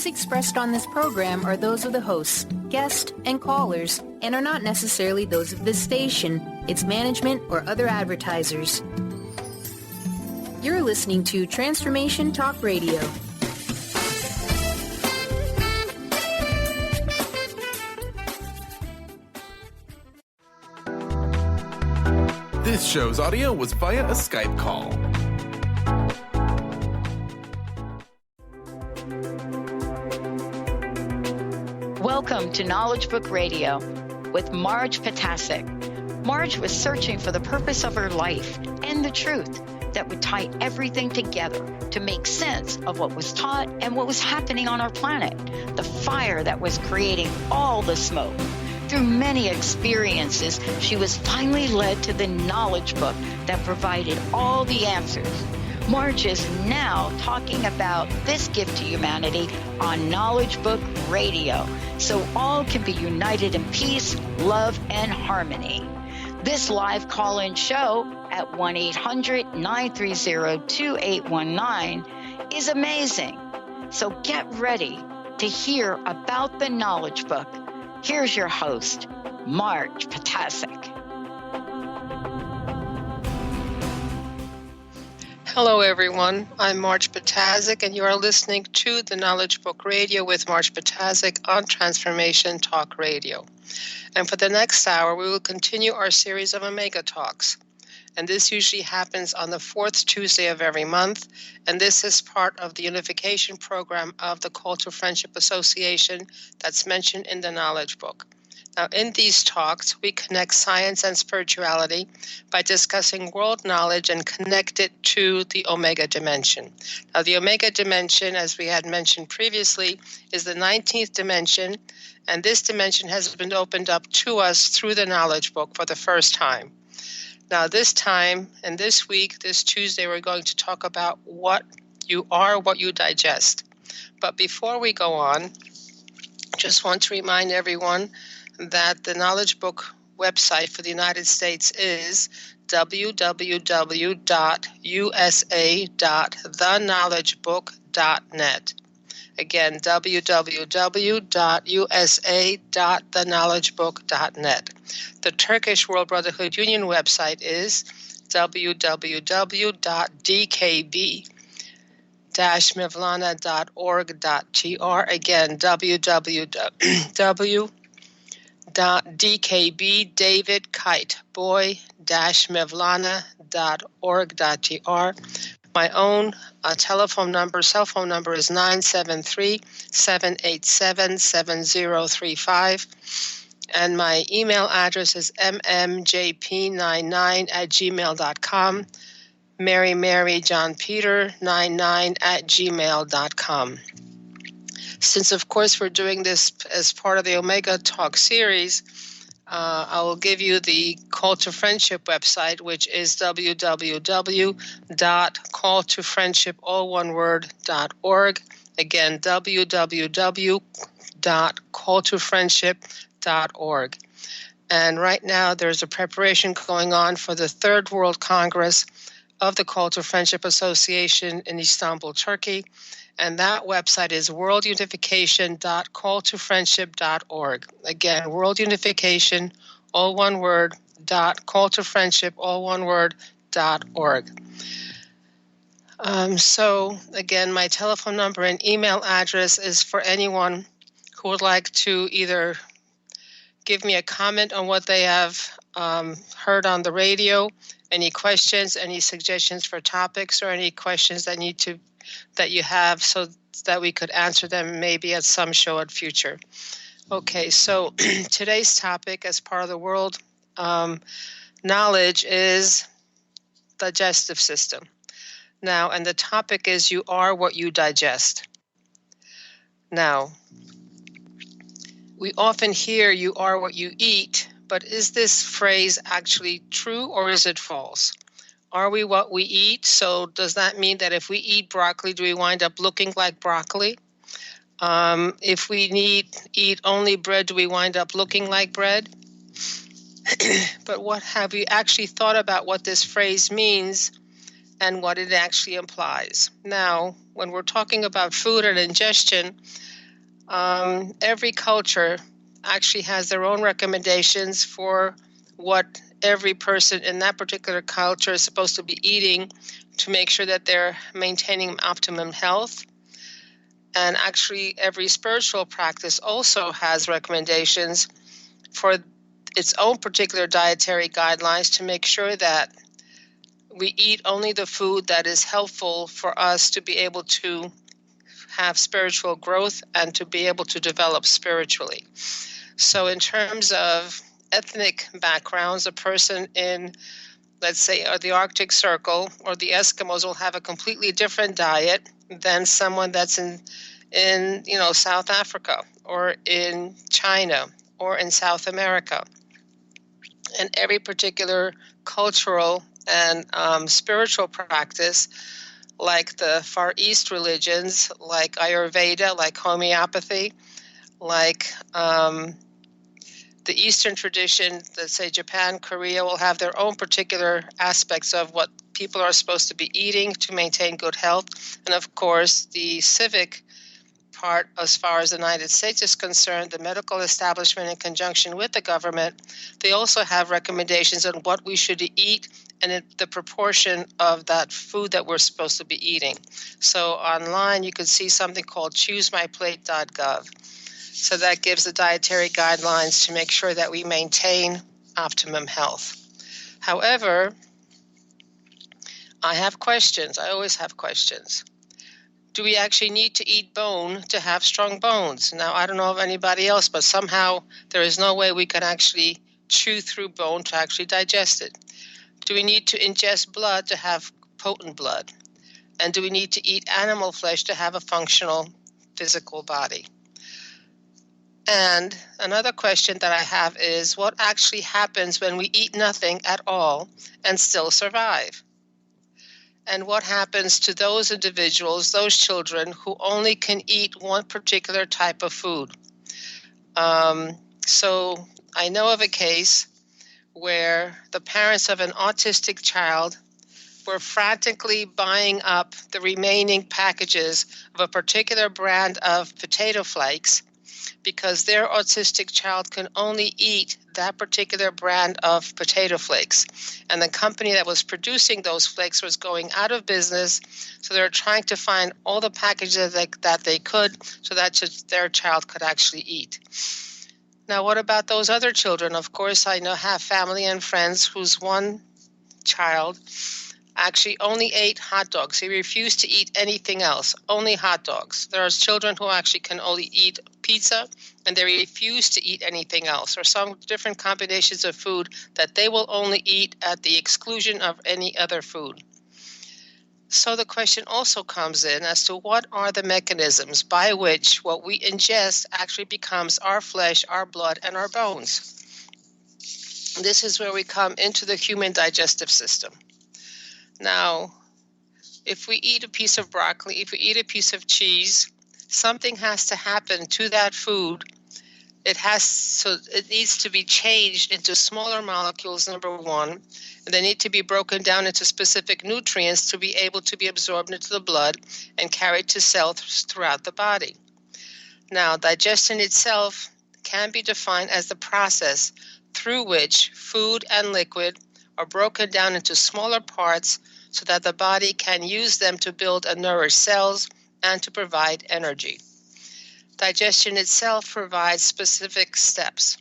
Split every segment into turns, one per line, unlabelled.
views expressed on this program are those of the hosts, guests, and callers, and are not necessarily those of this station, its management, or other advertisers. You're listening to Transformation Talk Radio.
This show's audio was via a Skype call.
Welcome to Knowledge Book Radio with Marge Potasic. Marge was searching for the purpose of her life and the truth that would tie everything together to make sense of what was taught and what was happening on our planet, the fire that was creating all the smoke. Through many experiences, she was finally led to the knowledge book that provided all the answers. Marge is now talking about this gift to humanity on Knowledge Book Radio, so all can be united in peace, love, and harmony. This live call-in show at 1-800-930-2819 is amazing. So get ready to hear about the Knowledge Book. Here's your host, Marge Potasic.
Hello, everyone. I'm Marge Potasic, and you are listening to the Knowledge Book Radio with Marge Potasic on Transformation Talk Radio. And for the next hour, we will continue our series of Omega Talks. And this usually happens on the fourth Tuesday of every month. And this is part of the unification program of the Call to Friendship Association that's mentioned in the Knowledge Book. Now, in these talks, we connect science and spirituality by discussing world knowledge and connect it to the Omega dimension. Now, the Omega dimension, as we had mentioned previously, is the 19th dimension, and this dimension has been opened up to us through the Knowledge Book for the first time. Now, this time, and this week, this Tuesday, we're going to talk about what you are, what you digest. But before we go on, just want to remind everyone that the Knowledge Book website for the United States is www.usa.theknowledgebook.net. Again, www.usa.theknowledgebook.net. The Turkish World Brotherhood Union website is www.dkb-mevlana.org.tr. Again, www.dkb-david-kite-boy-mevlana.org.tr. My own cell phone number is 973-787-7035. And my email address is mmjp99@gmail.com, maryjohnpeter99@gmail.com. Since, of course, we're doing this as part of the Omega Talk series, I will give you the Call to Friendship website, which is www.calltofriendship.org. Again, www.calltofriendship.org. And right now, there's a preparation going on for the Third World Congress of the Call to Friendship Association in Istanbul, Turkey. And that website is worldunification.calltofriendship.org. Again, worldunification, all one word, .calltofriendship, all one word, .org. So, again, my telephone number and email address is for anyone who would like to either give me a comment on what they have heard on the radio, any questions, any suggestions for topics, or any questions that you have so that we could answer them maybe at some show in future. Okay, so today's topic as part of the world knowledge is digestive system. Now, and the topic is you are what you digest. Now, we often hear you are what you eat, but is this phrase actually true or is it false? Are we what we eat? So does that mean that if we eat broccoli, do we wind up looking like broccoli? If we eat only bread, do we wind up looking like bread? But what have you actually thought about what this phrase means and what it actually implies? Now, when we're talking about food and ingestion, every culture actually has their own recommendations for what every person in that particular culture is supposed to be eating to make sure that they're maintaining optimum health. And actually, every spiritual practice also has recommendations for its own particular dietary guidelines to make sure that we eat only the food that is helpful for us to be able to have spiritual growth and to be able to develop spiritually. So in terms of ethnic backgrounds, a person in, let's say, the Arctic Circle or the Eskimos will have a completely different diet than someone that's in South Africa or in China or in South America. And every particular cultural and spiritual practice, like the Far East religions, like Ayurveda, like homeopathy, like the Eastern tradition, let's say Japan, Korea, will have their own particular aspects of what people are supposed to be eating to maintain good health. And of course, the civic part, as far as the United States is concerned, the medical establishment in conjunction with the government, they also have recommendations on what we should eat and the proportion of that food that we're supposed to be eating. So online, you can see something called choosemyplate.gov. So that gives the dietary guidelines to make sure that we maintain optimum health. However, I have questions. I always have questions. Do we actually need to eat bone to have strong bones? Now, I don't know of anybody else, but somehow there is no way we can actually chew through bone to actually digest it. Do we need to ingest blood to have potent blood? And do we need to eat animal flesh to have a functional physical body? And another question that I have is, what actually happens when we eat nothing at all and still survive? And what happens to those individuals, those children, who only can eat one particular type of food? So I know of a case where the parents of an autistic child were frantically buying up the remaining packages of a particular brand of potato flakes because their autistic child can only eat that particular brand of potato flakes. And the company that was producing those flakes was going out of business, so they were trying to find all the packages that they could so that their child could actually eat. Now, what about those other children? Of course, I have family and friends whose one child actually only ate hot dogs. He refused to eat anything else, only hot dogs. There are children who actually can only eat pizza, and they refuse to eat anything else, or some different combinations of food that they will only eat at the exclusion of any other food. So the question also comes in as to what are the mechanisms by which what we ingest actually becomes our flesh, our blood, and our bones. This is where we come into the human digestive system. Now, if we eat a piece of broccoli, if we eat a piece of cheese, something has to happen to that food. It needs to be changed into smaller molecules, number one, and they need to be broken down into specific nutrients to be able to be absorbed into the blood and carried to cells throughout the body. Now, digestion itself can be defined as the process through which food and liquid are broken down into smaller parts so that the body can use them to build and nourish cells and to provide energy. Digestion itself provides specific steps,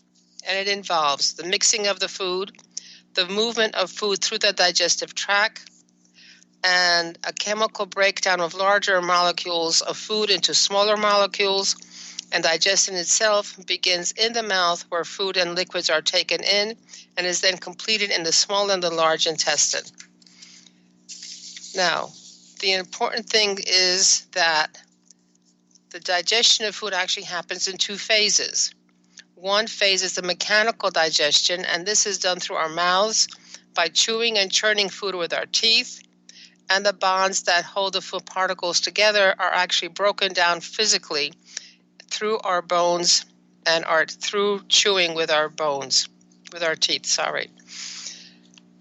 and it involves the mixing of the food, the movement of food through the digestive tract, and a chemical breakdown of larger molecules of food into smaller molecules. And digestion itself begins in the mouth, where food and liquids are taken in, and is then completed in the small and the large intestine. Now, the important thing is that the digestion of food actually happens in two phases. One phase is the mechanical digestion, and this is done through our mouths by chewing and churning food with our teeth, and the bonds that hold the food particles together are actually broken down physically through our bones and through chewing with our bones, with our teeth,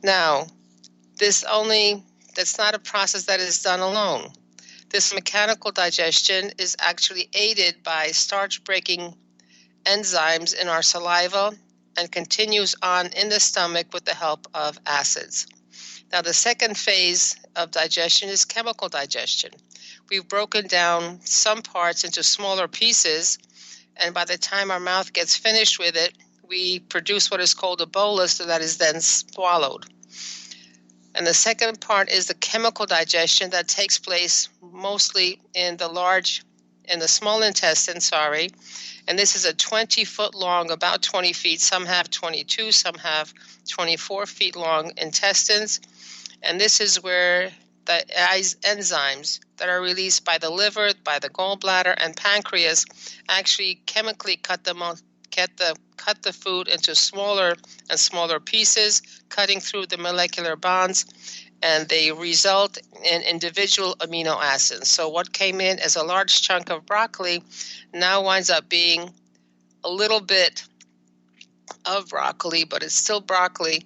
Now, that's not a process that is done alone. This mechanical digestion is actually aided by starch-breaking enzymes in our saliva and continues on in the stomach with the help of acids. Now, the second phase of digestion is chemical digestion. We've broken down some parts into smaller pieces, and by the time our mouth gets finished with it, we produce what is called a bolus that is then swallowed. And the second part is the chemical digestion that takes place mostly in the small intestine, and this is a 20-foot long, about 20 feet, some have 22, some have 24 feet long intestines. And this is where the enzymes that are released by the liver, by the gallbladder, and pancreas actually chemically cut the food into smaller and smaller pieces, cutting through the molecular bonds, and they result in individual amino acids. So what came in as a large chunk of broccoli now winds up being a little bit of broccoli, but it's still broccoli,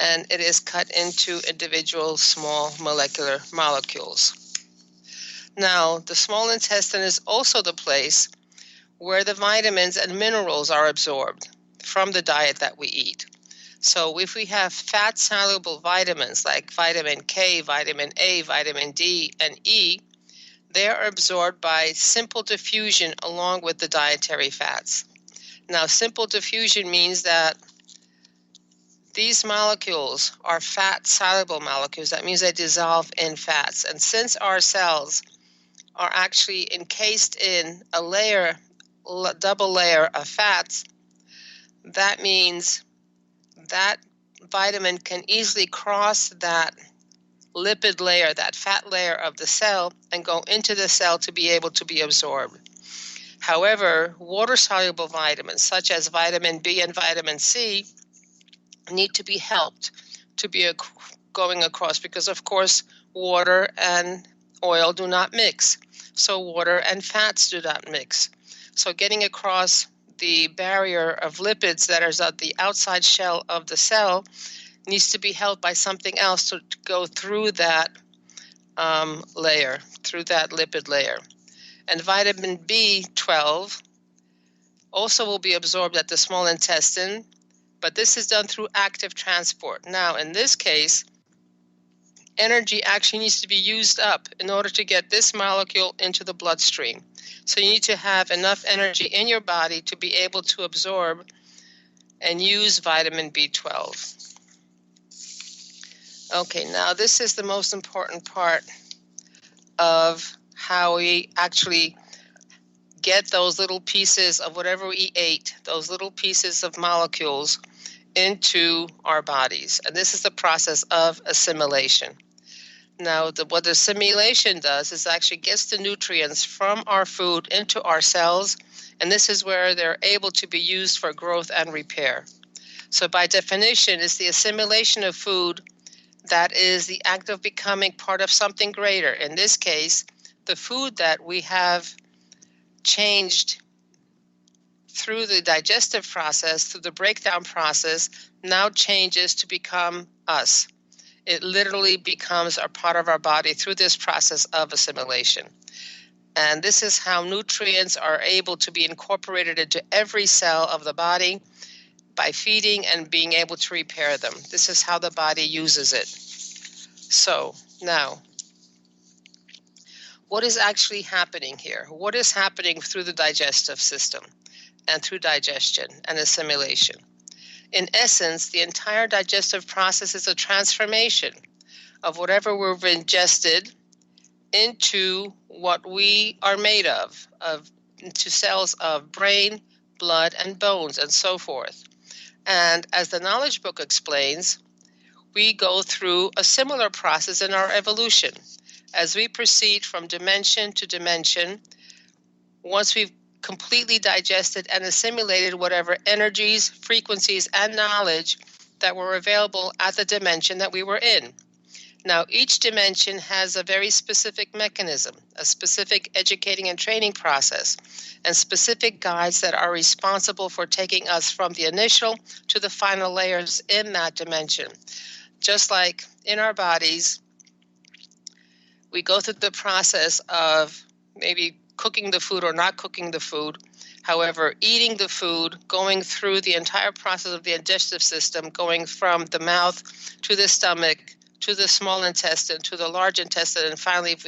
and it is cut into individual small molecular molecules. Now, the small intestine is also the place where the vitamins and minerals are absorbed from the diet that we eat. So if we have fat-soluble vitamins like vitamin K, vitamin A, vitamin D, and E, they are absorbed by simple diffusion along with the dietary fats. Now, simple diffusion means that these molecules are fat-soluble molecules. That means they dissolve in fats. And since our cells are actually encased in a double layer of fats, that means that vitamin can easily cross that lipid layer, that fat layer of the cell, and go into the cell to be able to be absorbed. However, water-soluble vitamins, such as vitamin B and vitamin C, need to be helped to be going across because, of course, water and oil do not mix. So water and fats do not mix. So getting across the barrier of lipids that is at the outside shell of the cell needs to be held by something else to go through that layer, through that lipid layer. And vitamin B12 also will be absorbed at the small intestine, but this is done through active transport. Now, in this case, energy actually needs to be used up in order to get this molecule into the bloodstream. So you need to have enough energy in your body to be able to absorb and use vitamin B12. Okay, now this is the most important part of how we actually get those little pieces of whatever we ate, those little pieces of molecules into our bodies. And this is the process of assimilation. Now, what assimilation does is actually gets the nutrients from our food into our cells, and this is where they're able to be used for growth and repair. So by definition, it's the assimilation of food that is the act of becoming part of something greater. In this case, the food that we have changed through the digestive process, through the breakdown process, now changes to become us. It literally becomes a part of our body through this process of assimilation. And this is how nutrients are able to be incorporated into every cell of the body by feeding and being able to repair them. This is how the body uses it. So now, what is actually happening here? What is happening through the digestive system and through digestion and assimilation? In essence, the entire digestive process is a transformation of whatever we've ingested into what we are made of into cells of brain, blood, and bones, and so forth. And as the Knowledge Book explains, we go through a similar process in our evolution. As we proceed from dimension to dimension, once we've completely digested and assimilated whatever energies, frequencies, and knowledge that were available at the dimension that we were in. Now, each dimension has a very specific mechanism, a specific educating and training process, and specific guides that are responsible for taking us from the initial to the final layers in that dimension. Just like in our bodies, We go through the process of maybe cooking the food or not cooking the food. However, eating the food, going through the entire process of the digestive system, going from the mouth to the stomach, to the small intestine, to the large intestine, and finally, if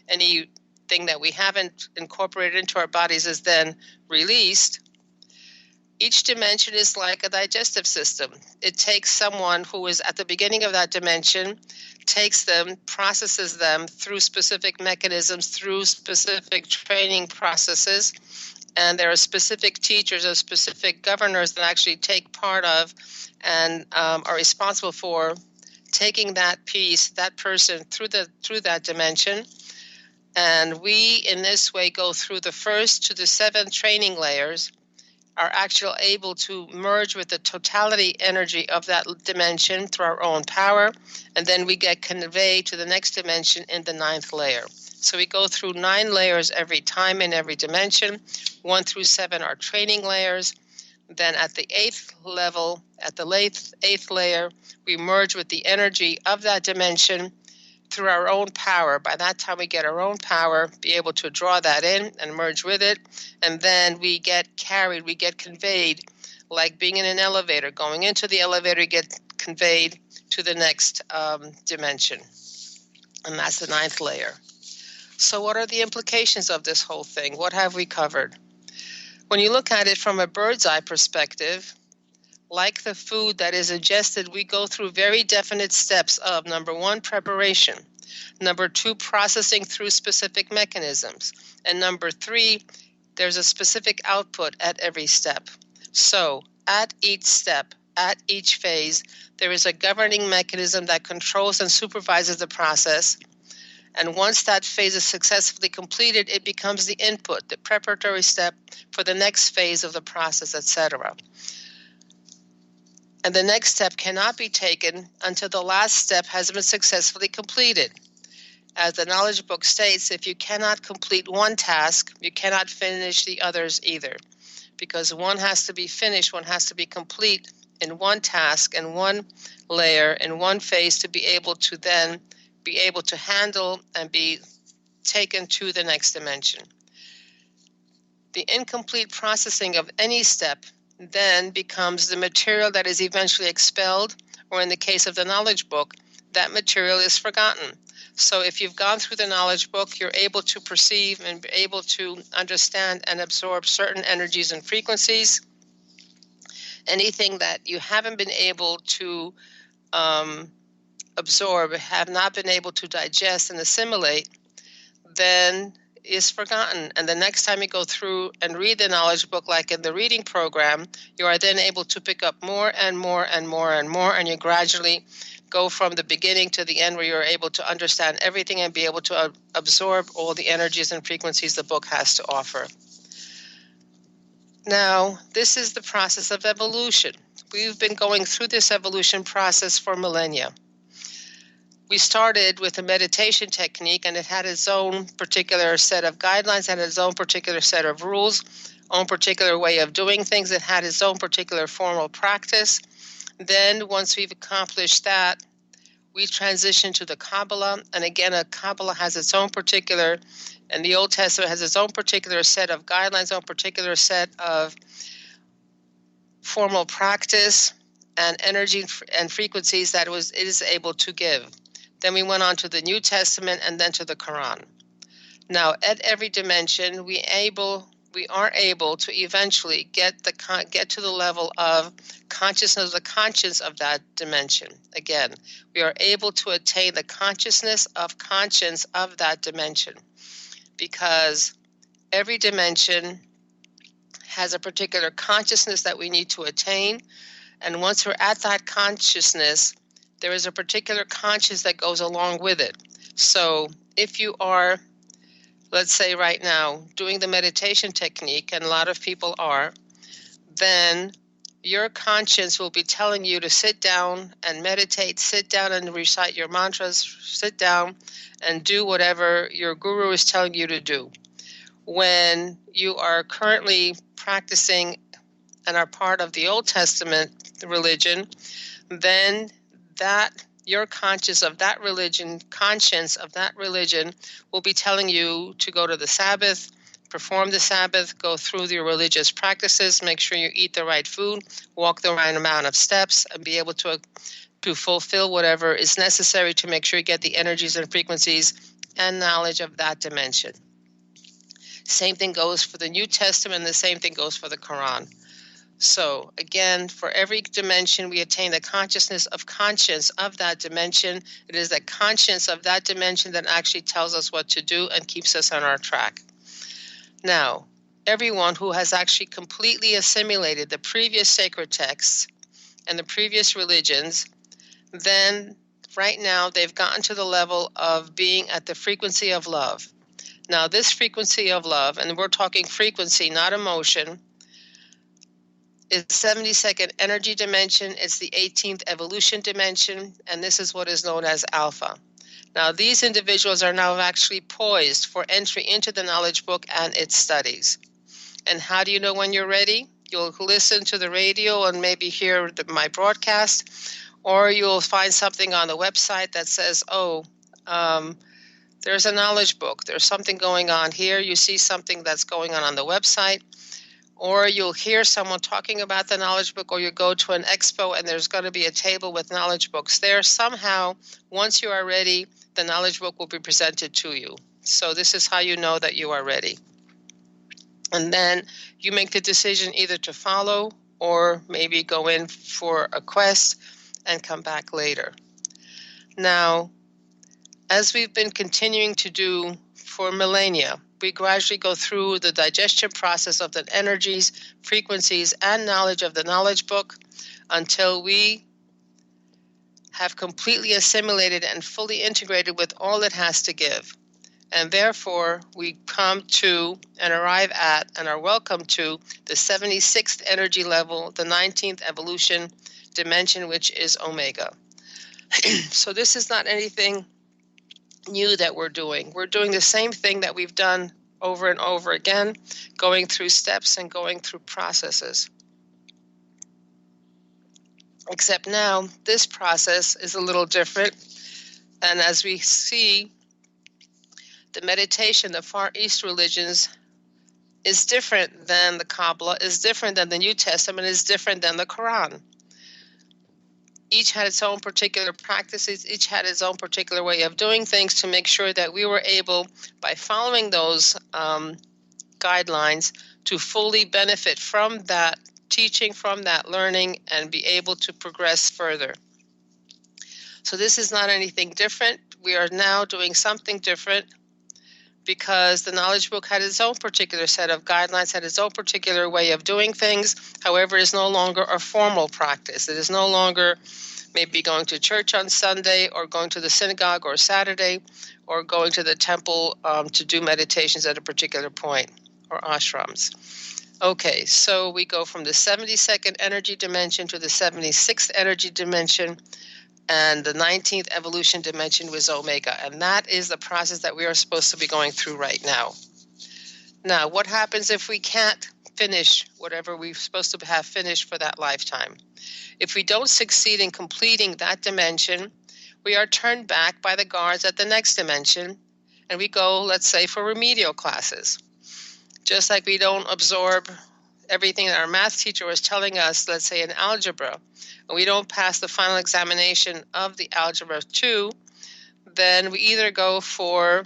anything that we haven't incorporated into our bodies is then released. Each dimension is like a digestive system. It takes someone who is at the beginning of that dimension, takes them, processes them through specific mechanisms, through specific training processes, and there are specific teachers or specific governors that actually take part of and are responsible for taking that piece, that person through that dimension. And we, in this way, go through the first to the 7 training layers, are actually able to merge with the totality energy of that dimension through our own power, and then we get conveyed to the next dimension in the 9th layer. So we go through 9 layers every time in every dimension. 1 through 7 are training layers. Then at the 8th level, at the 8th layer, we merge with the energy of that dimension through our own power. By that time we get our own power, be able to draw that in and merge with it, and then we get carried, we get conveyed, like being in an elevator. Going into the elevator, you get conveyed to the next dimension, and that's the 9th layer. So what are the implications of this whole thing? What have we covered? When you look at it from a bird's eye perspective, like the food that is ingested, we go through very definite steps of, number 1, preparation, number 2, processing through specific mechanisms, and number 3, there's a specific output at every step. So at each step, at each phase, there is a governing mechanism that controls and supervises the process. And once that phase is successfully completed, it becomes the input, the preparatory step for the next phase of the process, etc. And the next step cannot be taken until the last step has been successfully completed. As the knowledge book states, if you cannot complete one task, you cannot finish the others either. Because one has to be finished, one has to be complete in one task, in one layer, in one phase to be able to then be able to handle and be taken to the next dimension. The incomplete processing of any step then becomes the material that is eventually expelled, or in the case of the knowledge book, that material is forgotten. So if you've gone through the knowledge book, you're able to perceive and be able to understand and absorb certain energies and frequencies. Anything that you haven't been able to absorb, have not been able to digest and assimilate, then is forgotten. And the next time you go through and read the knowledge book, like in the reading program, you are then able to pick up more and more and more and more, and you gradually go from the beginning to the end where you're able to understand everything and be able to absorb all the energies and frequencies the book has to offer. Now, this is the process of evolution. We've been going through this evolution process for millennia. We started with a meditation technique, and it had its own particular set of guidelines, had its own particular set of rules, own particular way of doing things. It had its own particular formal practice. Then, once we've accomplished that, we transitioned to the Kabbalah. And again, a Kabbalah has its own particular, and the Old Testament has its own particular set of guidelines, own particular set of formal practice and energy and frequencies that it is able to give. Then we went on to the New Testament and then to the Quran. Now, at every dimension, we are able to eventually get to the level of consciousness, the conscience of that dimension. Again, we are able to attain the consciousness of conscience of that dimension, because every dimension has a particular consciousness that we need to attain. And once we're at that consciousness, there is a particular conscience that goes along with it. So if you are, let's say right now, doing the meditation technique, and a lot of people are, then your conscience will be telling you to sit down and meditate, sit down and recite your mantras, sit down and do whatever your guru is telling you to do. When you are currently practicing and are part of the Old Testament religion, then that your conscience of that religion will be telling you to go to the Sabbath, perform the Sabbath, go through your religious practices, make sure you eat the right food, walk the right amount of steps, and be able to fulfill whatever is necessary to make sure you get the energies and frequencies and knowledge of that dimension. Same thing goes for the New Testament, the same thing goes for the Quran. So again, for every dimension, we attain the consciousness of conscience of that dimension. It is the conscience of that dimension that actually tells us what to do and keeps us on our track. Now, everyone who has actually completely assimilated the previous sacred texts and the previous religions, then right now they've gotten to the level of being at the frequency of love. Now, this frequency of love, and we're talking frequency, not emotion, is 72nd energy dimension. It's the 18th evolution dimension, and this is what is known as alpha. Now, these individuals are now actually poised for entry into the knowledge book and its studies. And how do you know when you're ready? You'll listen to the radio and maybe hear my broadcast, or you'll find something on the website that says, there's a knowledge book. There's something going on here. You see something that's going on the website. Or you'll hear someone talking about the knowledge book, or you go to an expo and there's going to be a table with knowledge books there. Somehow, once you are ready, the knowledge book will be presented to you. So this is how you know that you are ready. And then you make the decision either to follow or maybe go in for a quest and come back later. Now, as we've been continuing to do for millennia, we gradually go through the digestion process of the energies, frequencies, and knowledge of the knowledge book until we have completely assimilated and fully integrated with all it has to give. And therefore, we come to and arrive at and are welcome to the 76th energy level, the 19th evolution dimension, which is Omega. So this is not anything new that we're doing. We're doing the same thing that we've done over and over again, going through steps and going through processes. Except now, this process is a little different. And as we see, the meditation, the Far East religions, is different than the Kabbalah, is different than the New Testament, is different than the Quran. Each had its own particular practices, each had its own particular way of doing things to make sure that we were able, by following those guidelines, to fully benefit from that teaching, from that learning, and be able to progress further. So this is not anything different. We are now doing something different because the knowledge book had its own particular set of guidelines, had its own particular way of doing things. However, it is no longer a formal practice. It is no longer maybe going to church on Sunday or going to the synagogue or Saturday or going to the temple to do meditations at a particular point or ashrams. Okay, so we go from the 72nd energy dimension to the 76th energy dimension, and the 19th evolution dimension was Omega. And that is the process that we are supposed to be going through right now. Now, what happens if we can't finish whatever we're supposed to have finished for that lifetime? If we don't succeed in completing that dimension, we are turned back by the guards at the next dimension, and we go, let's say, for remedial classes. Just like we don't absorb everything that our math teacher was telling us, let's say in algebra, and we don't pass the final examination of the Algebra 2, then we either go for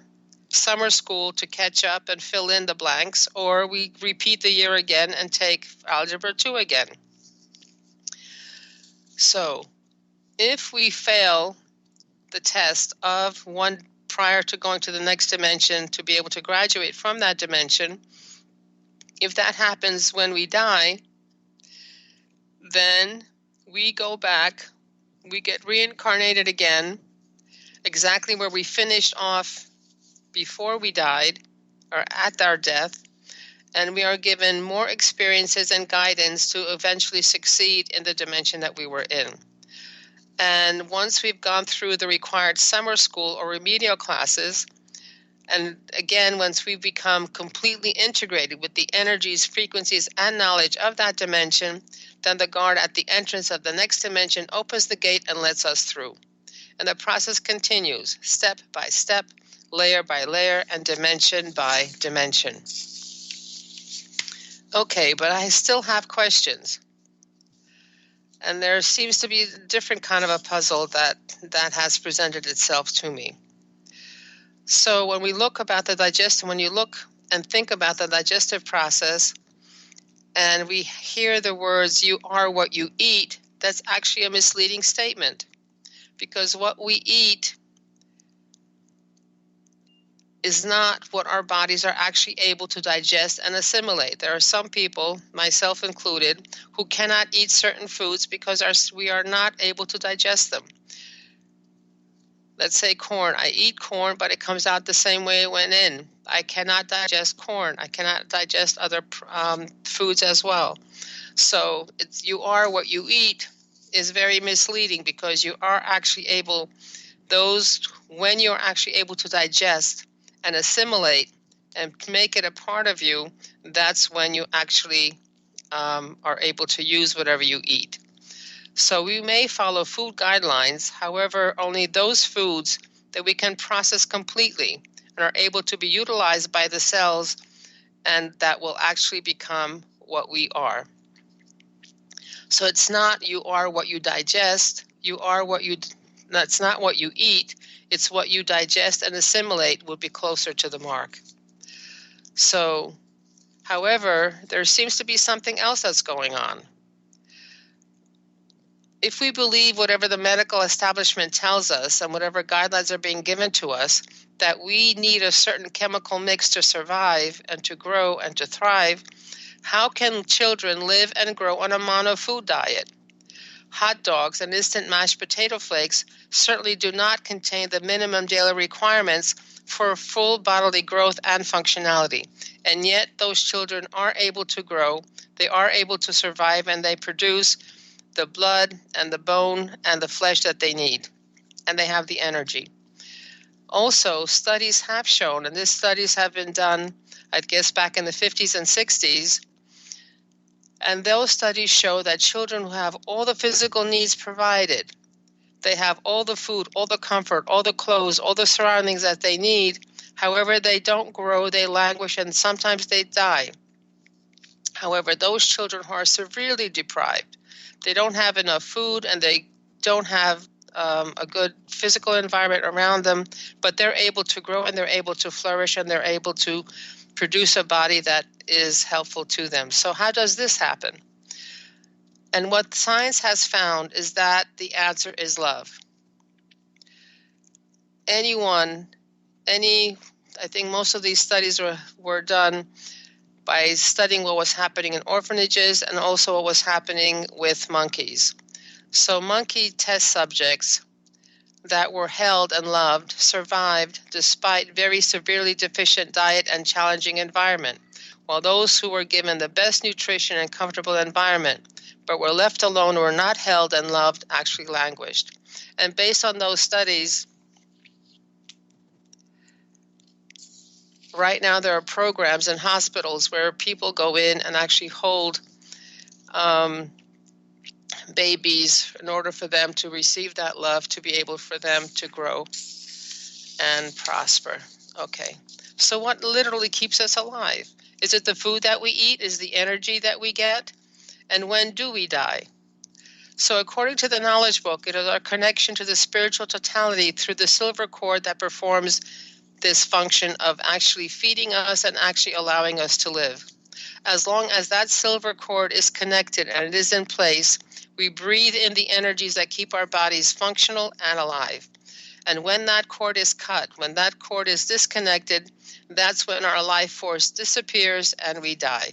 summer school to catch up and fill in the blanks, or we repeat the year again and take Algebra 2 again. So if we fail the test of one prior to going to the next dimension to be able to graduate from that dimension, if that happens when we die, then we go back, we get reincarnated again, exactly where we finished off before we died, or at our death, and we are given more experiences and guidance to eventually succeed in the dimension that we were in. And once we've gone through the required summer school or remedial classes, and again, once we become completely integrated with the energies, frequencies, and knowledge of that dimension, then the guard at the entrance of the next dimension opens the gate and lets us through. And the process continues, step by step, layer by layer, and dimension by dimension. Okay, but I still have questions. And there seems to be a different kind of a puzzle that has presented itself to me. So when we look about the digestion, when you look and think about the digestive process, and we hear the words, you are what you eat, that's actually a misleading statement. Because what we eat is not what our bodies are actually able to digest and assimilate. There are some people, myself included, who cannot eat certain foods because we are not able to digest them. Let's say corn. I eat corn, but it comes out the same way it went in. I cannot digest corn. I cannot digest other foods as well. So you are what you eat is very misleading, because you are actually able, when you're actually able to digest and assimilate and make it a part of you, that's when you actually are able to use whatever you eat. So we may follow food guidelines, however, only those foods that we can process completely and are able to be utilized by the cells, and that will actually become what we are. So it's not you are what you digest, that's not what you eat, it's what you digest and assimilate will be closer to the mark. So, however, there seems to be something else that's going on. If we believe whatever the medical establishment tells us and whatever guidelines are being given to us, that we need a certain chemical mix to survive and to grow and to thrive, how can children live and grow on a mono-food diet? Hot dogs and instant mashed potato flakes certainly do not contain the minimum daily requirements for full bodily growth and functionality. And yet those children are able to grow, they are able to survive, and they produce the blood and the bone and the flesh that they need. And they have the energy. Also, studies have shown, and these studies have been done, I guess, back in the 50s and 60s, and those studies show that children who have all the physical needs provided, they have all the food, all the comfort, all the clothes, all the surroundings that they need. However, they don't grow, they languish, and sometimes they die. However, those children who are severely deprived, they don't have enough food and they don't have a good physical environment around them, but they're able to grow and they're able to flourish and they're able to produce a body that is helpful to them. So how does this happen? And what science has found is that the answer is love. I think most of these studies were done by studying what was happening in orphanages and also what was happening with monkeys. So monkey test subjects that were held and loved survived despite very severely deficient diet and challenging environment, while those who were given the best nutrition and comfortable environment but were left alone, were not held and loved, actually languished. And based on those studies, right now there are programs in hospitals where people go in and actually hold babies in order for them to receive that love, to be able for them to grow and prosper. Okay, so what literally keeps us alive? Is it the food that we eat? Is the energy that we get? And when do we die? So according to the knowledge book, it is our connection to the spiritual totality through the silver cord that performs this function of actually feeding us and actually allowing us to live. As long as that silver cord is connected and it is in place, we breathe in the energies that keep our bodies functional and alive. And when that cord is cut, when that cord is disconnected, that's when our life force disappears and we die.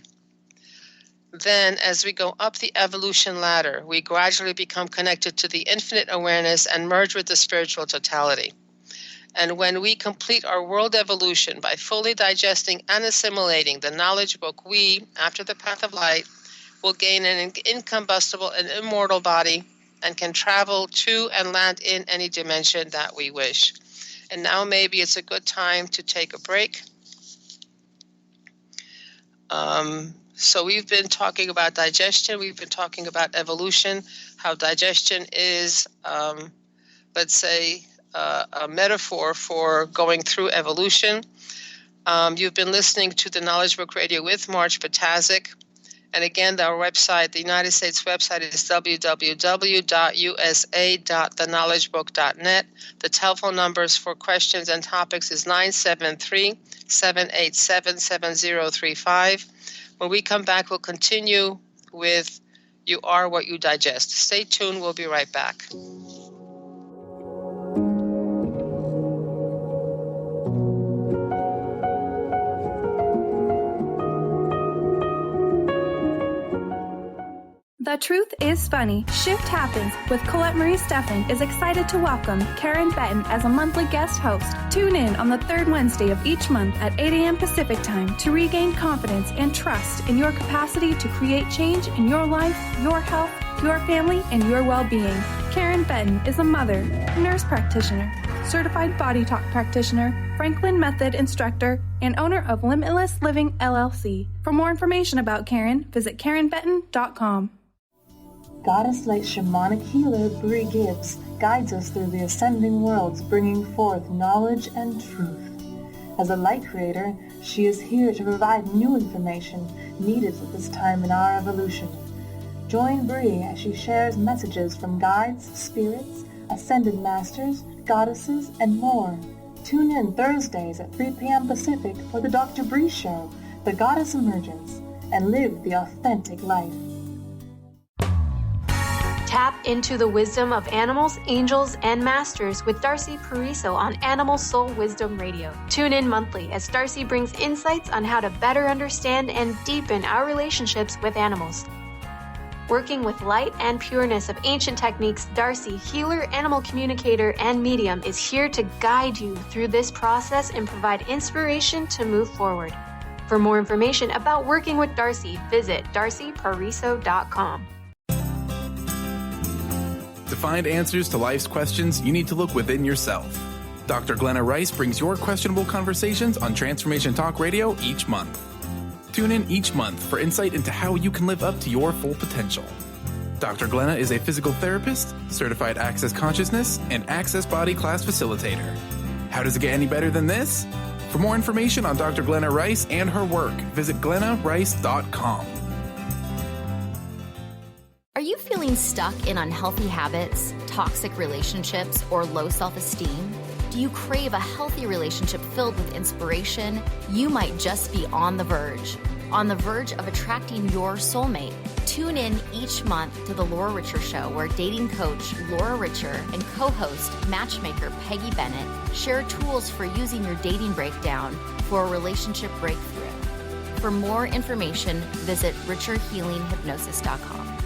Then, as we go up the evolution ladder, we gradually become connected to the infinite awareness and merge with the spiritual totality. And when we complete our world evolution by fully digesting and assimilating the knowledge book, we, after the path of light, will gain an incombustible and immortal body and can travel to and land in any dimension that we wish. And now maybe it's a good time to take a break. So we've been talking about digestion. We've been talking about evolution, how digestion is let's say, a metaphor for going through evolution. You've been listening to the Knowledge Book Radio with Marge Patazik. And again, our website, the United States website, is www.usa.theknowledgebook.net. The telephone numbers for questions and topics is 973-787-7035. When we come back, we'll continue with You Are What You Digest. Stay tuned. We'll be right back.
The Truth is Funny. Shift Happens with Colette Marie Steffen is excited to welcome Karen Benton as a monthly guest host. Tune in on the third Wednesday of each month at 8 a.m. Pacific Time to regain confidence and trust in your capacity to create change in your life, your health, your family, and your well-being. Karen Benton is a mother, nurse practitioner, certified body talk practitioner, Franklin Method instructor, and owner of Limitless Living LLC. For more information about Karen, visit KarenBenton.com.
Goddess-like shamanic healer Bree Gibbs guides us through the ascending worlds, bringing forth knowledge and truth. As a light creator, she is here to provide new information needed at this time in our evolution. Join Bree as she shares messages from guides, spirits, ascended masters, goddesses, and more. Tune in Thursdays at 3 p.m. Pacific for the Dr. Bree Show, The Goddess Emergence, and live the authentic life.
Tap into the wisdom of animals, angels, and masters with Darcy Pariso on Animal Soul Wisdom Radio. Tune in monthly as Darcy brings insights on how to better understand and deepen our relationships with animals. Working with light and pureness of ancient techniques, Darcy, healer, animal communicator, and medium, is here to guide you through this process and provide inspiration to move forward. For more information about working with Darcy, visit darcypariso.com.
To find answers to life's questions, you need to look within yourself. Dr. Glenna Rice brings your questionable conversations on Transformation Talk Radio each month. Tune in each month for insight into how you can live up to your full potential. Dr. Glenna is a physical therapist, certified Access Consciousness, and Access Body Class facilitator. How does it get any better than this? For more information on Dr. Glenna Rice and her work, visit glennarice.com.
Are you feeling stuck in unhealthy habits, toxic relationships, or low self-esteem? Do you crave a healthy relationship filled with inspiration? You might just be on the verge of attracting your soulmate. Tune in each month to The Laura Richer Show, where dating coach Laura Richer and co-host matchmaker Peggy Bennett share tools for using your dating breakdown for a relationship breakthrough. For more information, visit richerhealinghypnosis.com.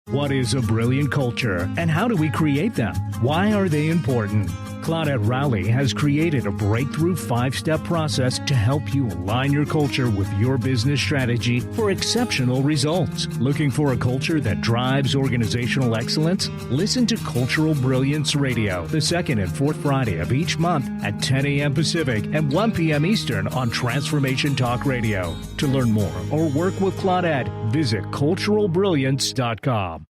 What is a brilliant culture, and how do we create them? Why are they important? Claudette Rowley has created a breakthrough 5-step process to help you align your culture with your business strategy for exceptional results. Looking for a culture that drives organizational excellence? Listen to Cultural Brilliance Radio, the second and fourth Friday of each month at 10 a.m. Pacific and 1 p.m. Eastern on Transformation Talk Radio. To learn more or work with Claudette, visit culturalbrilliance.com.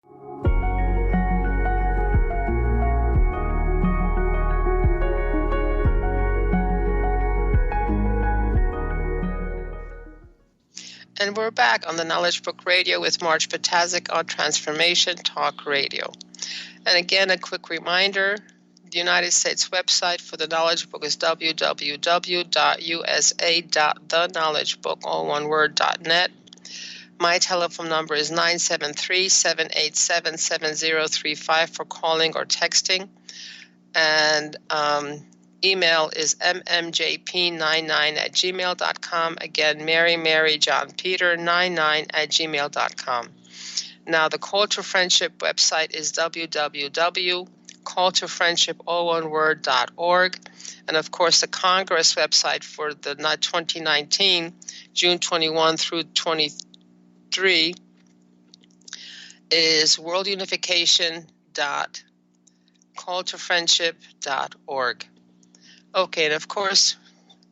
And we're back on the Knowledge Book Radio with Marge Patazik on Transformation Talk Radio. And again, a quick reminder, the United States website for the Knowledge Book is www.usa.theknowledgebook, all one word, .net. My telephone number is 973-787-7035 for calling or texting. And email is mmjp99@gmail.com. Again, Mary John Peter 99@gmail.com. Now, the Call to Friendship website is www.calltofriendship.org. And of course, the Congress website for the 2019, June 21 through 23, is worldunification.calltofriendship.org. Okay, and of course,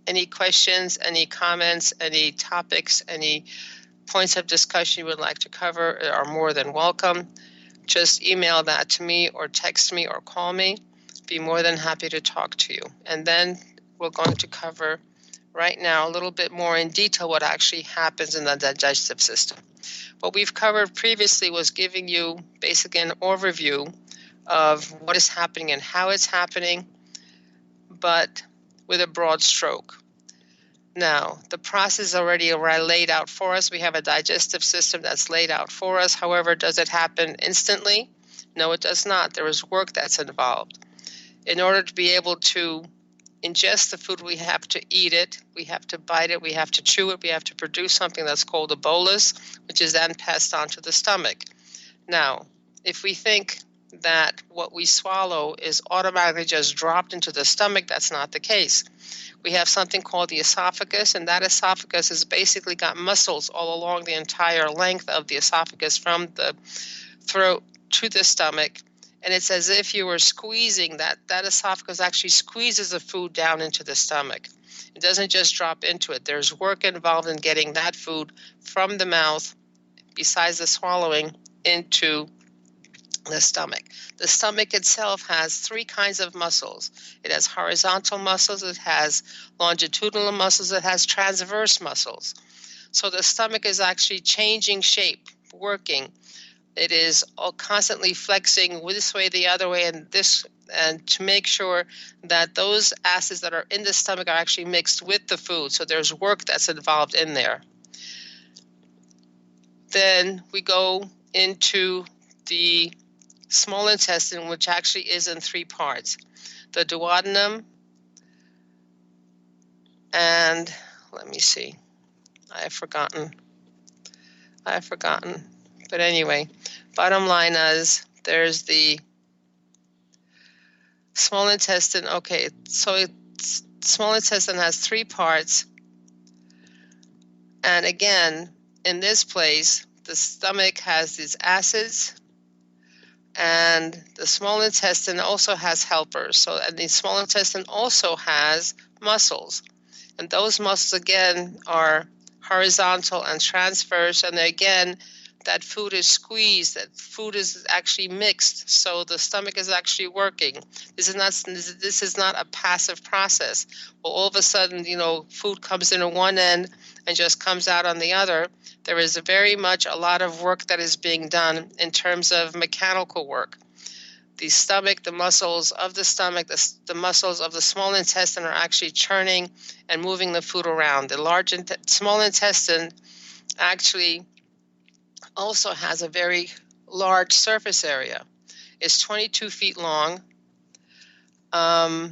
any questions, any comments, any topics, any points of discussion you would like to cover are more than welcome. Just email that to me or text me or call me. be more than happy to talk to you. And then we're going to cover right now a little bit more in detail what actually happens in the digestive system. What we've covered previously was giving you basically an overview of what is happening and how it's happening, but with a broad stroke. Now, the process is already laid out for us. We have a digestive system that's laid out for us. However, does it happen instantly? No, it does not. There is work that's involved. In order to be able to ingest the food, we have to eat it, we have to bite it, we have to chew it, we have to produce something that's called a bolus, which is then passed on to the stomach. Now, if we think that what we swallow is automatically just dropped into the stomach, that's not the case. We have something called the esophagus, and that esophagus has basically got muscles all along the entire length of the esophagus from the throat to the stomach. And it's as if you were squeezing that esophagus actually squeezes the food down into the stomach. It doesn't just drop into it. There's work involved in getting that food from the mouth, besides the swallowing, into the stomach. The stomach itself has three kinds of muscles. It has horizontal muscles, it has longitudinal muscles, it has transverse muscles. So the stomach is actually changing shape, working. It is all constantly flexing this way, the other way, and to make sure that those acids that are in the stomach are actually mixed with the food. So there's work that's involved in there. Then we go into the small intestine, which actually is in three parts. The duodenum, and let me see, I have forgotten. But anyway, bottom line is there's the small intestine. Okay, so small intestine has three parts. And again, in this place, the stomach has these acids, and the small intestine also has helpers. And the small intestine also has muscles. And those muscles, again, are horizontal and transverse. And again, that food is squeezed, that food is actually mixed, so the stomach is actually working. This is not a passive process. Well, all of a sudden, food comes in at one end and just comes out on the other. There is very much a lot of work that is being done in terms of mechanical work. The stomach, the muscles of the stomach, the muscles of the small intestine are actually churning and moving the food around. The small intestine actually also has a very large surface area. It's 22 feet long. But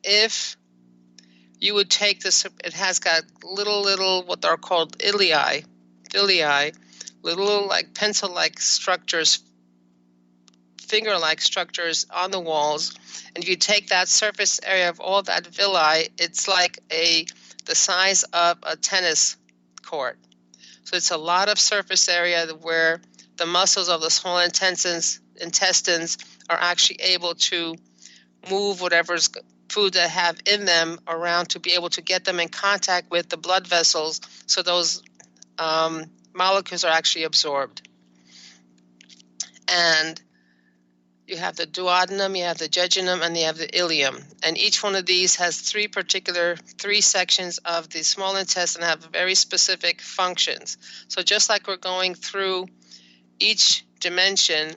if you would take this, it has got little what are called villi, little like pencil-like structures, finger-like structures on the walls. And if you take that surface area of all that villi, it's like the size of a tennis court. So it's a lot of surface area where the muscles of the small intestines are actually able to move whatever's food they have in them around to be able to get them in contact with the blood vessels, so those molecules are actually absorbed. And you have the duodenum, you have the jejunum, and you have the ileum. And each one of these has three sections of the small intestine have very specific functions. So just like we're going through each dimension,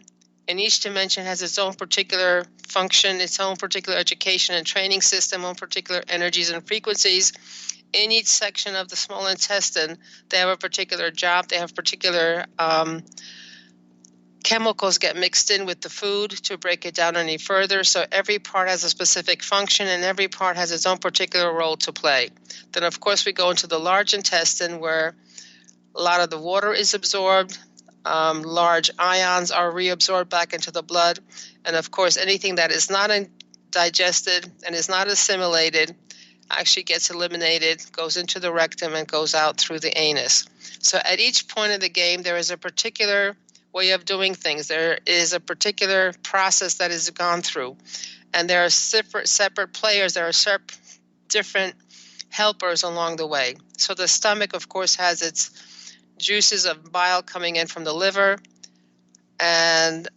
and each dimension has its own particular function, its own particular education and training system, own particular energies and frequencies. In each section of the small intestine, they have a particular job, they have particular chemicals get mixed in with the food to break it down any further. So every part has a specific function, and every part has its own particular role to play. Then, of course, we go into the large intestine, where a lot of the water is absorbed. Large ions are reabsorbed back into the blood. And, of course, anything that is not digested and is not assimilated actually gets eliminated, goes into the rectum, and goes out through the anus. So at each point of the game, there is a particular way of doing things. There is a particular process that is gone through. And there are separate players. There are different helpers along the way. So the stomach, of course, has its juices of bile coming in from the liver. And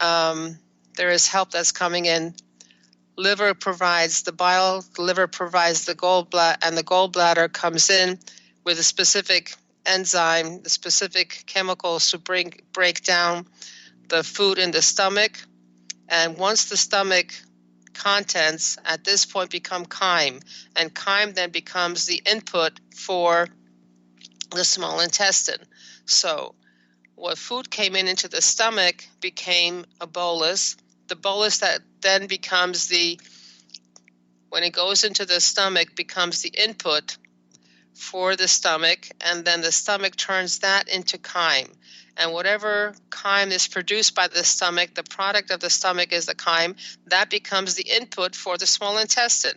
there is help that's coming in. Liver provides the bile, the liver provides the gallbladder, and the gallbladder comes in with a specific enzyme, the specific chemicals to break down the food in the stomach. And once the stomach contents at this point become chyme, and chyme then becomes the input for the small intestine. So what food came into the stomach became a bolus. The bolus that then becomes when it goes into the stomach, becomes the input for the stomach, and then the stomach turns that into chyme. And whatever chyme is produced by the stomach, the product of the stomach is the chyme, that becomes the input for the small intestine.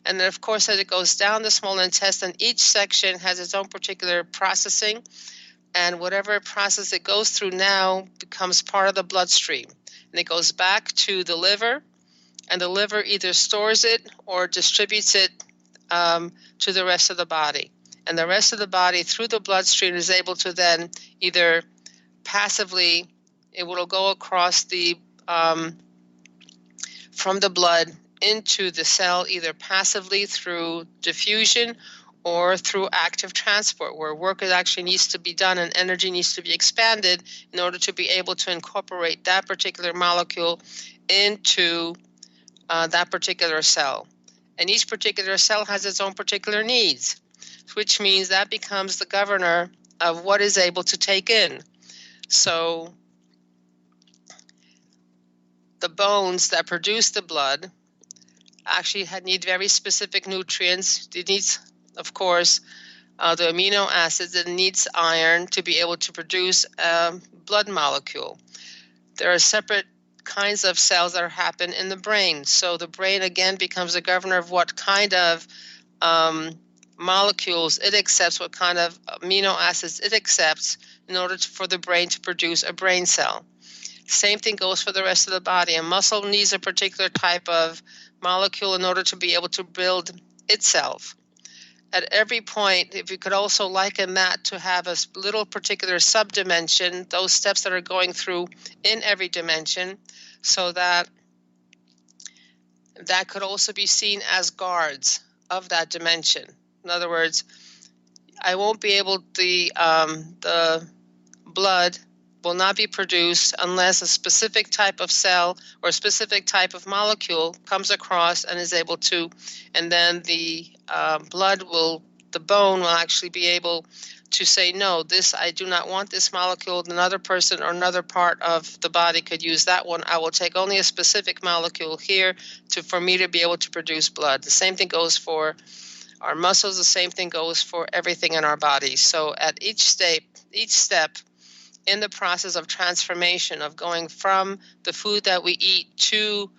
And then, of course, as it goes down the small intestine, each section has its own particular processing, and whatever process it goes through now becomes part of the bloodstream. And it goes back to the liver, and the liver either stores it or distributes it to the rest of the body. And the rest of the body, through the bloodstream, is able to then either passively, it will go across from the blood into the cell, either passively through diffusion or through active transport, where work actually needs to be done and energy needs to be expanded in order to be able to incorporate that particular molecule into that particular cell. And each particular cell has its own particular needs, which means that becomes the governor of what is able to take in. So the bones that produce the blood actually need very specific nutrients. It needs, of course, the amino acids. It needs iron to be able to produce a blood molecule. There are separate kinds of cells that happen in the brain. So the brain, again, becomes a governor of what kind of molecules it accepts, what kind of amino acids it accepts in order for the brain to produce a brain cell. Same thing goes for the rest of the body. A muscle needs a particular type of molecule in order to be able to build itself. At every point, if you could also liken that to have a little particular subdimension, those steps that are going through in every dimension, so that could also be seen as guards of that dimension. In other words, I won't be able, the blood will not be produced unless a specific type of cell or a specific type of molecule comes across and is able to, and then the bone will actually be able to say, no, I do not want this molecule. Another person or another part of the body could use that one. I will take only a specific molecule here for me to be able to produce blood. The same thing goes for our muscles. The same thing goes for everything in our body. So at each step in the process of transformation, of going from the food that we eat to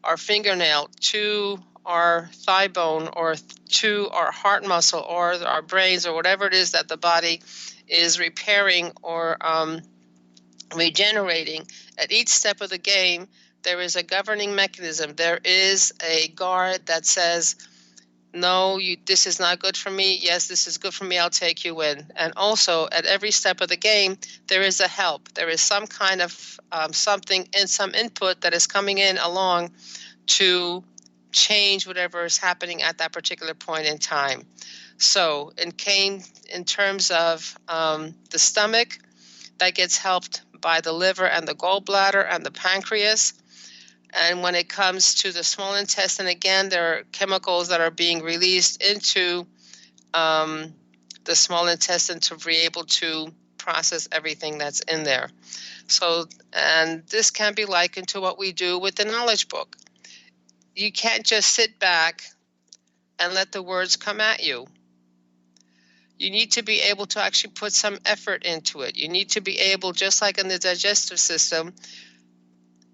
our fingernail, to our thigh bone, or to our heart muscle, or our brains, or whatever it is that the body is repairing or regenerating, at each step of the game, there is a governing mechanism. There is a guard that says, no, this is not good for me. Yes, this is good for me. I'll take you in. And also, at every step of the game, there is a help. There is some kind of something and some input that is coming in along to change whatever is happening at that particular point in time. So in terms of the stomach, that gets helped by the liver and the gallbladder and the pancreas. And when it comes to the small intestine, again, there are chemicals that are being released into the small intestine to be able to process everything that's in there. So, and this can be likened to what we do with the knowledge book. You can't just sit back and let the words come at you. You need to be able to actually put some effort into it. You need to be able, just like in the digestive system,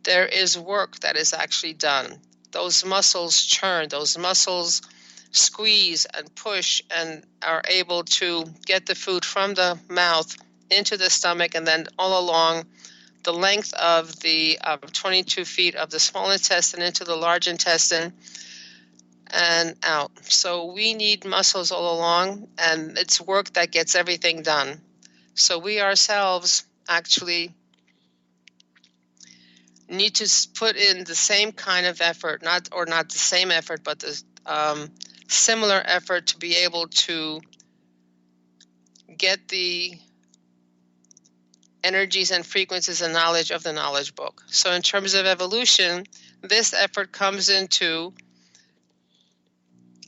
there is work that is actually done. Those muscles churn, those muscles squeeze and push and are able to get the food from the mouth into the stomach and then all along the length of the 22 feet of the small intestine into the large intestine and out. So we need muscles all along, and it's work that gets everything done. So we ourselves actually need to put in the same kind of effort, not the same effort, but the similar effort to be able to get the energies and frequencies and knowledge of the knowledge book. So in terms of evolution, this effort comes into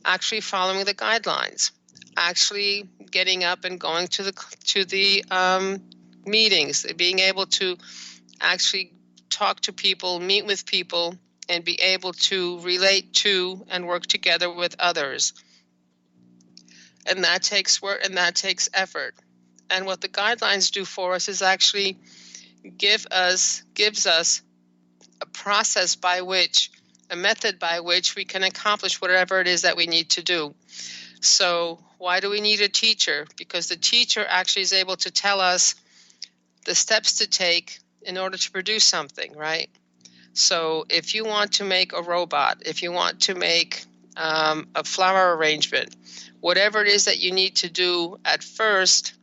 actually following the guidelines, actually getting up and going to the meetings, being able to actually talk to people, meet with people, and be able to relate to and work together with others. And that takes work and that takes effort. And what the guidelines do for us is actually gives us a process by which, a method by which we can accomplish whatever it is that we need to do. So why do we need a teacher? Because the teacher actually is able to tell us the steps to take in order to produce something, right? So if you want to make a robot, if you want to make a flower arrangement, whatever it is that you need to do at first,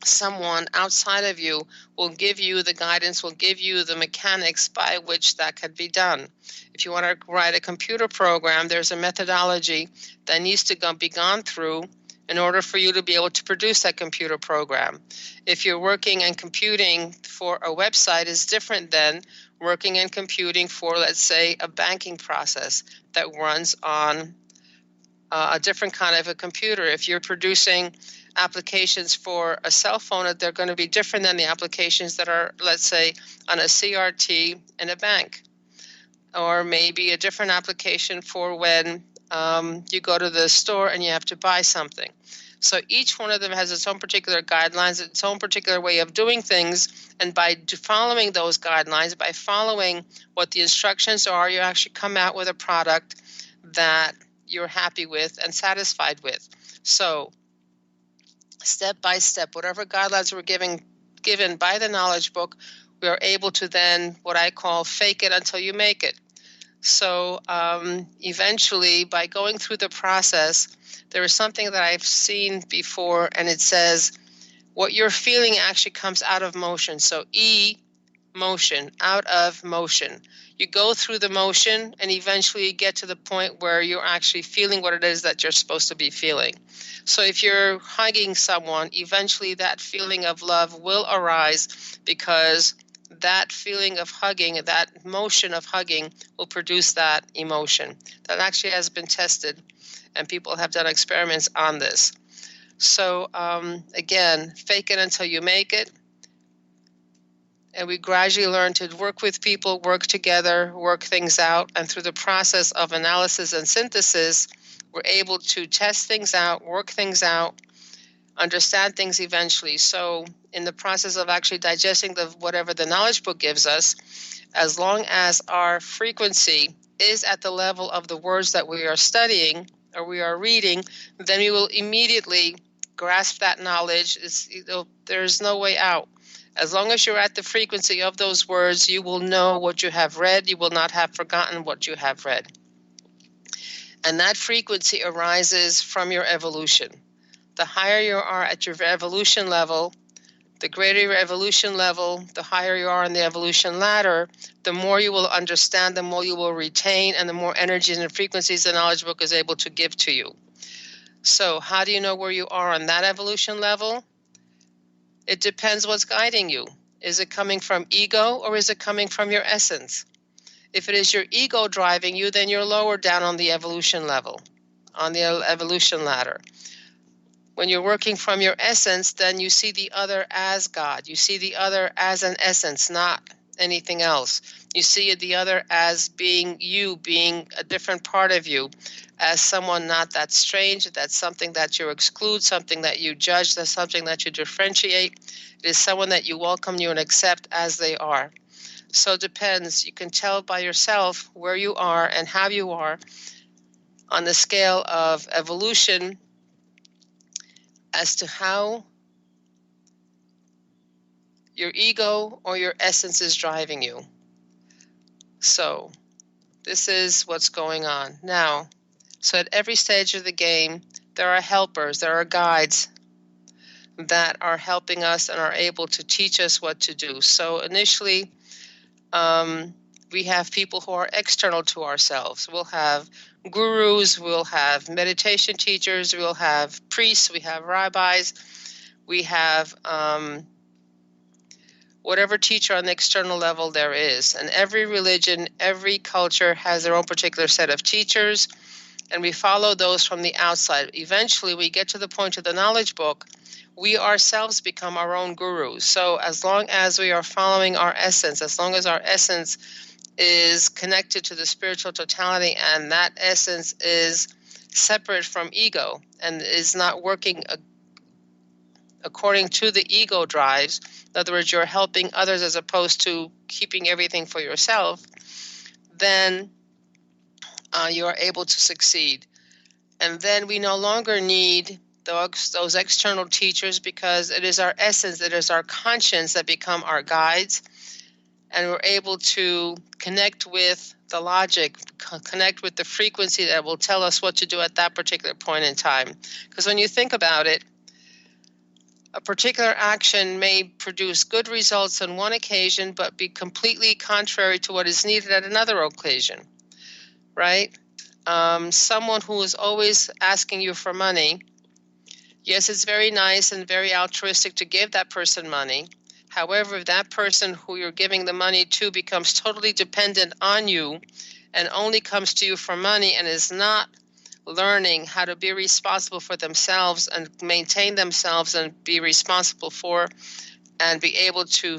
someone outside of you will give you the guidance, will give you the mechanics by which that can be done. If you want to write a computer program, there's a methodology that needs to be gone through in order for you to be able to produce that computer program. If you're working and computing for a website, is different than working and computing for, let's say, a banking process that runs on a different kind of a computer. If you're producing applications for a cell phone, they're going to be different than the applications that are, let's say, on a CRT in a bank. Or maybe a different application for when you go to the store and you have to buy something. So each one of them has its own particular guidelines, its own particular way of doing things. And by following those guidelines, by following what the instructions are, you actually come out with a product that you're happy with and satisfied with. So step by step, whatever guidelines we're given by the knowledge book, we are able to then, what I call, fake it until you make it. So eventually, by going through the process, there is something that I've seen before, and it says, what you're feeling actually comes out of motion. So motion, out of motion. You go through the motion, and eventually you get to the point where you're actually feeling what it is that you're supposed to be feeling. So if you're hugging someone, eventually that feeling of love will arise, because that feeling of hugging, that motion of hugging, will produce that emotion. That actually has been tested, and people have done experiments on this. So again, fake it until you make it. And we gradually learn to work with people, work together, work things out. And through the process of analysis and synthesis, we're able to test things out, work things out, understand things eventually. So in the process of actually digesting whatever the knowledge book gives us, as long as our frequency is at the level of the words that we are studying or we are reading, then we will immediately grasp that knowledge. There's no way out. As long as you're at the frequency of those words, you will know what you have read. You will not have forgotten what you have read. And that frequency arises from your evolution. The higher you are at your evolution level, the greater your evolution level, the higher you are on the evolution ladder, the more you will understand, the more you will retain, and the more energies and frequencies the knowledge book is able to give to you. So how do you know where you are on that evolution level? It depends what's guiding you. Is it coming from ego, or is it coming from your essence? If it is your ego driving you, then you're lower down on the evolution level, on the evolution ladder. When you're working from your essence, then you see the other as God. You see the other as an essence, not anything else. You see the other as being you, being a different part of you, as someone not that strange, that's something that you exclude, something that you judge, that's something that you differentiate. It is someone that you welcome you and accept as they are. So it depends. You can tell by yourself where you are and how you are on the scale of evolution as to how your ego or your essence is driving you. So this is what's going on. Now, so at every stage of the game, there are helpers, there are guides that are helping us and are able to teach us what to do. So initially, We have people who are external to ourselves. We'll have gurus, we'll have meditation teachers, we'll have priests, we have rabbis, we have whatever teacher on the external level there is. And every religion, every culture has their own particular set of teachers, and we follow those from the outside. Eventually, we get to the point of the knowledge book, we ourselves become our own gurus. So as long as we are following our essence, as long as our essence is connected to the spiritual totality, and that essence is separate from ego and is not working according to the ego drives, in other words, you're helping others as opposed to keeping everything for yourself, then you are able to succeed. And then we no longer need those external teachers, because it is our essence, it is our conscience that become our guides. And we're able to connect with the logic, connect with the frequency that will tell us what to do at that particular point in time. Because when you think about it, a particular action may produce good results on one occasion, but be completely contrary to what is needed at another occasion, right? Someone who is always asking you for money, yes, it's very nice and very altruistic to give that person money. However, if that person who you're giving the money to becomes totally dependent on you and only comes to you for money and is not learning how to be responsible for themselves and maintain themselves and be responsible for and be able to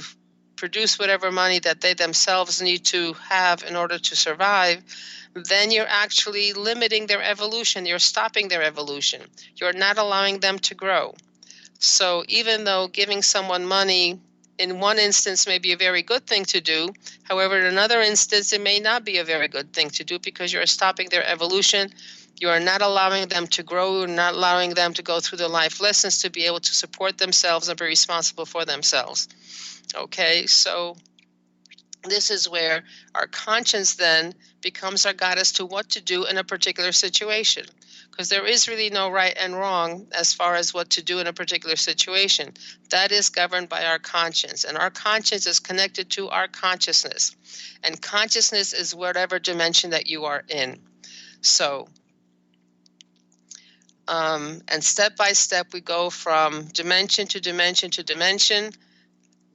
produce whatever money that they themselves need to have in order to survive, then you're actually limiting their evolution. You're stopping their evolution. You're not allowing them to grow. So even though giving someone money in one instance may be a very good thing to do, however, in another instance, it may not be a very good thing to do, because you're stopping their evolution. You are not allowing them to grow. You're not allowing them to go through the life lessons to be able to support themselves and be responsible for themselves. Okay, so this is where our conscience then becomes our guide as to what to do in a particular situation. Because there is really no right and wrong as far as what to do in a particular situation. That is governed by our conscience. And our conscience is connected to our consciousness. And consciousness is whatever dimension that you are in. So, and step by step, we go from dimension to dimension to dimension.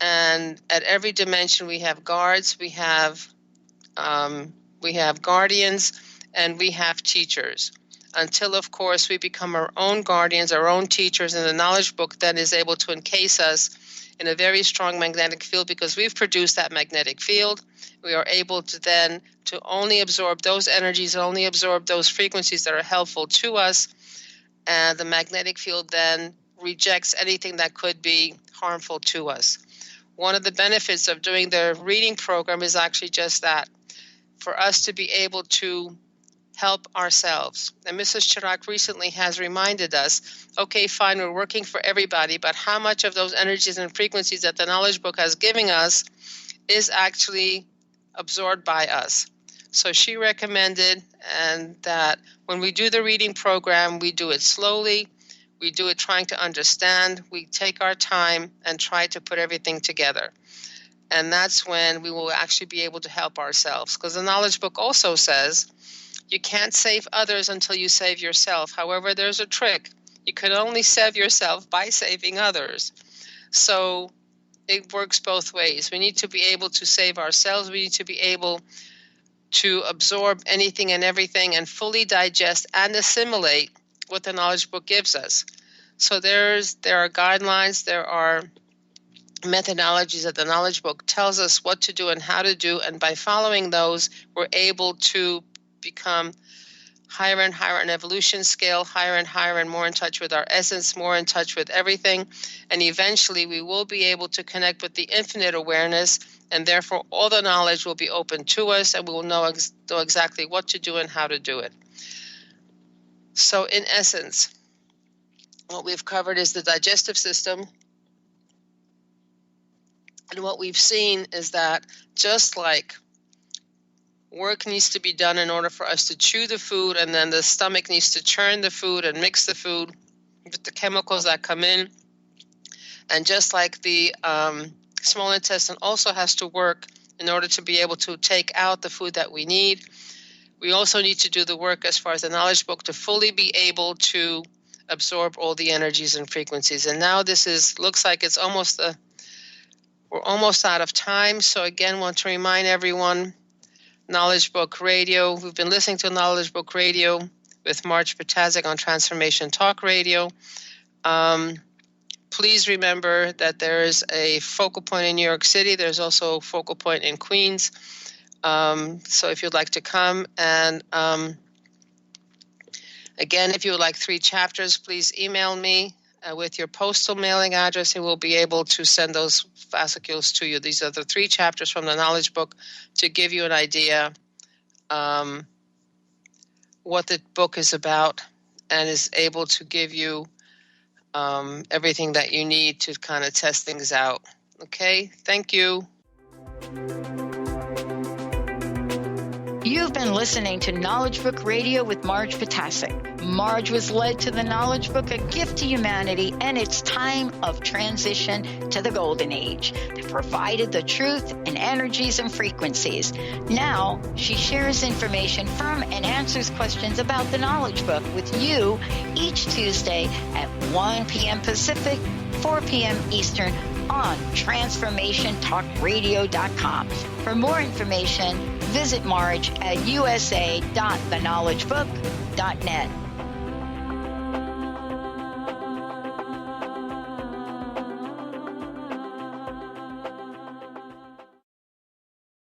And at every dimension, we have guards, we have guardians, and we have teachers. Until, of course, we become our own guardians, our own teachers, and the knowledge book then is able to encase us in a very strong magnetic field, because we've produced that magnetic field. We are able to then to only absorb those energies, only absorb those frequencies that are helpful to us, and the magnetic field then rejects anything that could be harmful to us. One of the benefits of doing the reading program is actually just that, for us to be able to help ourselves. And Mrs. Chirac recently has reminded us, okay, fine, we're working for everybody, but how much of those energies and frequencies that the knowledge book has given us is actually absorbed by us? So she recommended and that when we do the reading program, we do it slowly, we do it trying to understand, we take our time and try to put everything together. And that's when we will actually be able to help ourselves. Because the knowledge book also says, you can't save others until you save yourself. However, there's a trick. You can only save yourself by saving others. So it works both ways. We need to be able to save ourselves. We need to be able to absorb anything and everything and fully digest and assimilate what the knowledge book gives us. So there are guidelines, there are methodologies that the knowledge book tells us what to do and how to do, and by following those, we're able to become higher and higher on evolution scale, higher and higher and more in touch with our essence, more in touch with everything, and eventually we will be able to connect with the infinite awareness, and therefore all the knowledge will be open to us, and we will know exactly what to do and how to do it. So in essence, what we've covered is the digestive system. And what we've seen is that just like work needs to be done in order for us to chew the food, and then the stomach needs to churn the food and mix the food with the chemicals that come in, and just like the small intestine also has to work in order to be able to take out the food that we need. We also need to do the work as far as the knowledge book to fully be able to absorb all the energies and frequencies. And now looks like it's we're almost out of time. So again, want to remind everyone, Knowledge Book Radio. We've been listening to Knowledge Book Radio with Marge Patazik on Transformation Talk Radio. Please remember that there is a focal point in New York City. There's also a focal point in Queens. So if you'd like to come, and again, if you would like 3 chapters, please email me with your postal mailing address, and we'll be able to send those fascicules to you. These are the 3 chapters from the Knowledge Book to give you an idea what the book is about, and is able to give you everything that you need to kind of test things out. Okay, thank you.
You've been listening to Knowledge Book Radio with Marge Patazik. Marge was led to the Knowledge Book, a gift to humanity, and its time of transition to the Golden Age that provided the truth and energies and frequencies. Now, she shares information from and answers questions about the Knowledge Book with you each Tuesday at 1 p.m. Pacific, 4 p.m. Eastern on TransformationTalkRadio.com. For more information, visit Marge at usa.theknowledgebook.net.